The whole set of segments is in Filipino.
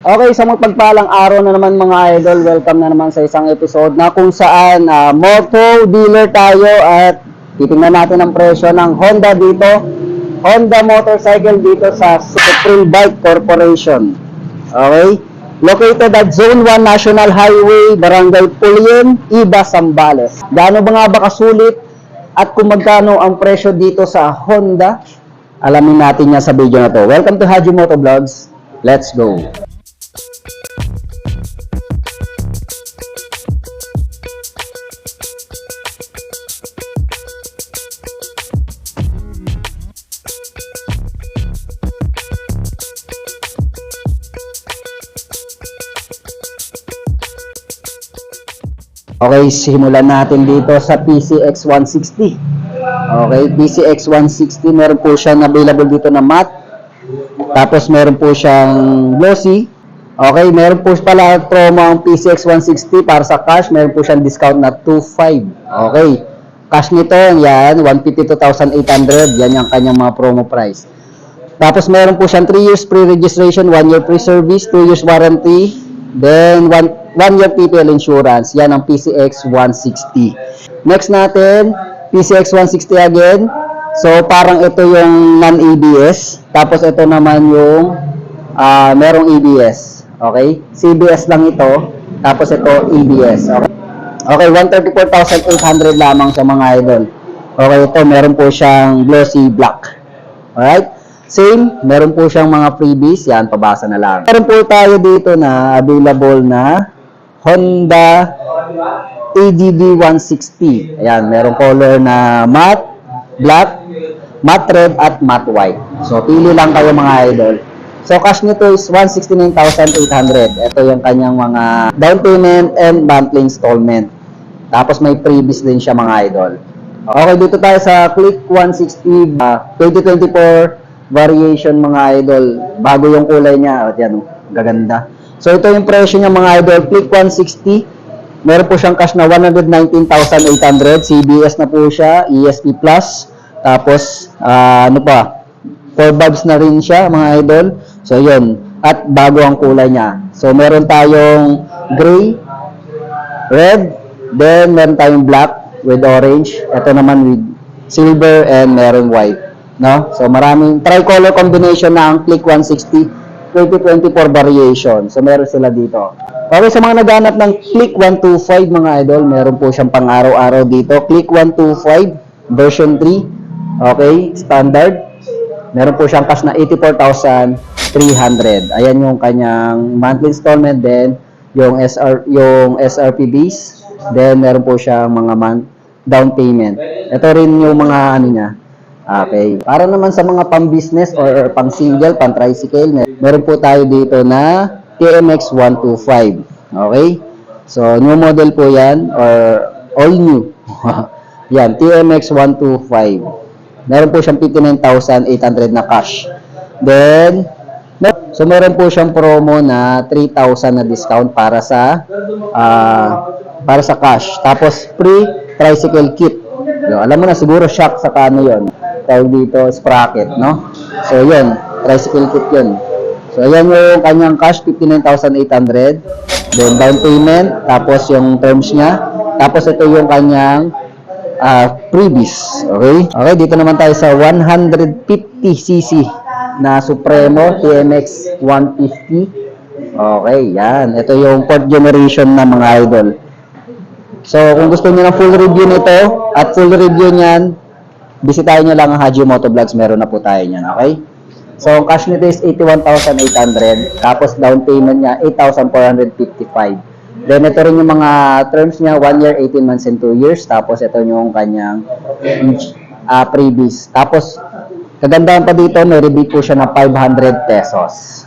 Okay, sa magpagpalang araw na naman mga idol, welcome na naman sa isang episode na kung saan moto dealer tayo at titingnan natin ang presyo ng Honda dito. Honda motorcycle dito sa Supreme Bike Corporation. Okay? Located at Zone 1 National Highway, Barangay Pulien, Iba, Zambales. Gaano ba nga ba kasulit at kung magkano ang presyo dito sa Honda? Alamin natin yan sa video na to. Welcome to Haji Moto Vlogs. Let's go! Okay, simulan natin dito sa PCX 160. Okay, PCX 160, meron po siyang available dito na matte. Tapos meron po siyang glossy. Okay, meron po pala promo ang PCX 160 para sa cash. Meron po siyang discount na 2.5. Okay, cash nito, yan, 152,800. Yan yung kanyang mga promo price. Tapos meron po siyang 3 years free registration, 1 year free service, 2 years warranty, then 1 year PPL insurance. Yan ang PCX 160. Next natin, PCX 160 again. So parang ito yung non-ABS. Tapos ito naman yung merong ABS. Okay? CBS lang ito. Tapos ito ABS. Okay? Okay, 134,800 lamang sa mga idol. Okay, ito meron po siyang glossy black. Alright? Same, meron po siyang mga freebies. Yan, pabasa na lang. Meron po tayo dito na available na Honda ADV 160. Ayan, meron color na matte, black, matte red, at matte white. So, pili lang kayo mga idol. So, cash nito is 169,800. Ito yung kanyang mga down payment and monthly installment. Tapos, may freebies din siya mga idol. Okay, dito tayo sa Click 160 2024 variation mga idol. Bago yung kulay niya. At yan, gaganda. So, ito yung presyo niya mga idol. Click 160. Meron po siyang cash na 119,800. CBS na po siya. ESP Plus. Tapos, ano pa? 4 bulbs na rin siya mga idol. So, yun. At bago ang kulay niya. So, meron tayong gray, red, then meron tayong black with orange. Ito naman with silver and meron white. No? So, maraming tricolor combination na ang Click 160 2024 variation. So, meron sila dito. Okay, sa mga naghanap ng Click 125 mga idol, meron po siyang pang-araw-araw dito. Click 125 version 3. Okay, standard. Meron po siyang cash na 84,300. Ayan yung kanyang monthly installment, then yung SRPBs, then meron po siyang mga down payment. Ito rin yung mga ano niya. Okay. Para naman sa mga pang-business or pang-single, pang-tricycle, meron po tayo dito na TMX 125. Okay? So, new model po yan or all new. Yan, TMX 125. Meron po siyang 59,800 na cash. Then, so meron po siyang promo na 3,000 na discount para sa cash. Tapos, free tricycle kit. Yo, alam mo na siguro shock sa kano yon. Tawag dito sprocket, no? So, yun. Tricycle kit yun. So, ayan yung kanyang cash, 59,800. Then, down payment. Tapos, yung terms niya. Tapos, ito yung kanyang freebies. Okay? Okay, dito naman tayo sa 150cc na Supremo TMX 150. Okay, yan. Ito yung 4th generation na mga idol. So, kung gusto niyo ng full review nito at full review niyan, bisitahin niyo lang ang Haji Moto Vlogs. Meron na po tayo niyan, okay? So, ang cash nito is 81,800. Tapos, down payment niya, 8,455. Then, ito rin yung mga terms niya, 1 year, 18 months, and 2 years. Tapos, ito yung kanyang freebies. Tapos, kagandahan pa dito, may rebate po siya na 500 pesos.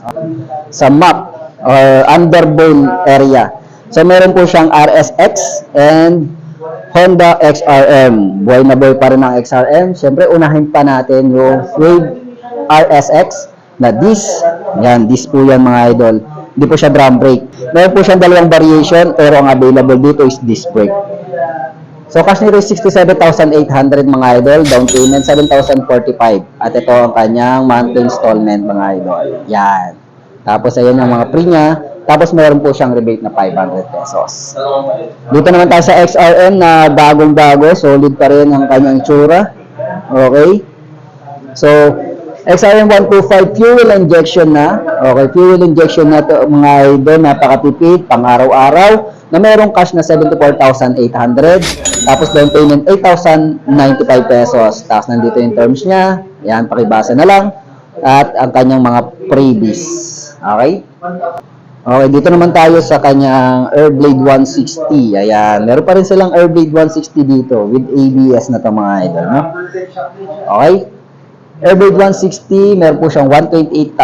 Sa map or underbone area. So, meron po siyang RSX and Honda XRM. Buhay na buhay pa rin ang XRM. Siyempre, unahin pa natin yung Wave RSX na disc. Yan, disc po yan mga idol. Hindi po siya drum brake. Meron po siyang dalawang variation, pero ang available dito is disc brake. So, cash nito is 67,800 mga idol. Down payment, 7,045. At ito ang kanyang monthly installment mga idol. Yan. Tapos ayan yung mga pre niya. Tapos meron po siyang rebate na 500 pesos. Dito naman tayo sa XRM na bagong-bago. Solid pa rin ang kanyang itsura. Okay. So, XRM 125 fuel injection na. Okay, fuel injection na to mga idol. Napakatipid, pang araw-araw. Na merong cash na 74,800. Tapos down payment 8,095 pesos. Tapos nandito yung terms niya. Yan, pakibasa na lang. At ang kanyang mga freebies. Okay? Okay, dito naman tayo sa kanyang Airblade 160. Ayan, meron pa rin silang Airblade 160 dito with ABS na to mga idol, no? Okay? Airblade 160, meron po siyang 128,000.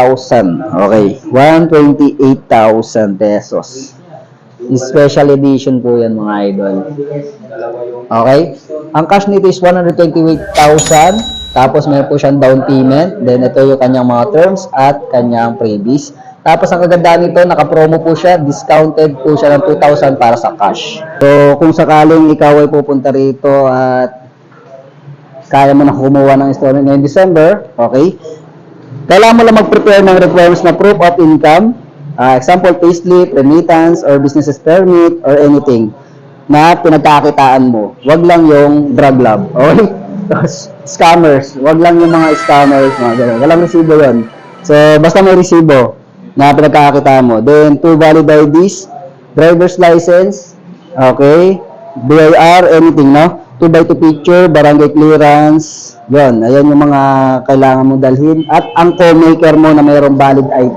Okay, 128,000 pesos. Special edition po yan mga idol. Okay? Ang cash nito is 128,000. Tapos meron po siyang down payment. Then ito yung kanyang mga terms at kanyang freebies. Tapos ang kagandaan nito, naka-promo po siya, discounted po siya ng 2,000 para sa cash. So kung sakaling ikaw ay pupunta rito at kaya mo na kumuha ng installment ngayong December, okay? Kailangan mo lang mag-prepare ng requirements na proof of income, example, payslip, remittance, or business permit, or anything na pinagkakitaan mo. Wag lang yung drug lab, okay? Scammers, wag lang yung mga scammers, mga ganun. Walang resibo yun. So, basta may resibo na pinagkakakitaan mo. Then, 2 valid IDs, driver's license, okay, BIR, anything, no? 2x2 picture, barangay clearance, yun. Ayan yung mga kailangan mo dalhin. At ang co-maker mo na mayroong valid ID.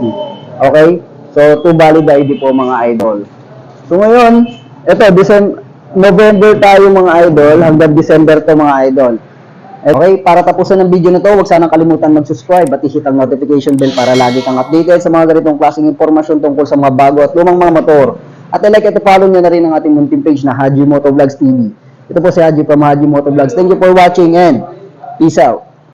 Okay? So, 2 valid ID po mga idol. So, ngayon, ito, November tayo mga idol, hanggang December to mga idol. Okay, para tapusin ang video na to, huwag sanang kalimutan mag-subscribe at i-hit ang notification bell para lagi kang updated sa mga ganitong klaseng impormasyon tungkol sa mga bago at lumang mga motor. At i-like at i-follow nyo na rin ang ating munting page na Haji Motovlogs TV. Ito po si Haji from Haji Motovlogs. Thank you for watching and peace out.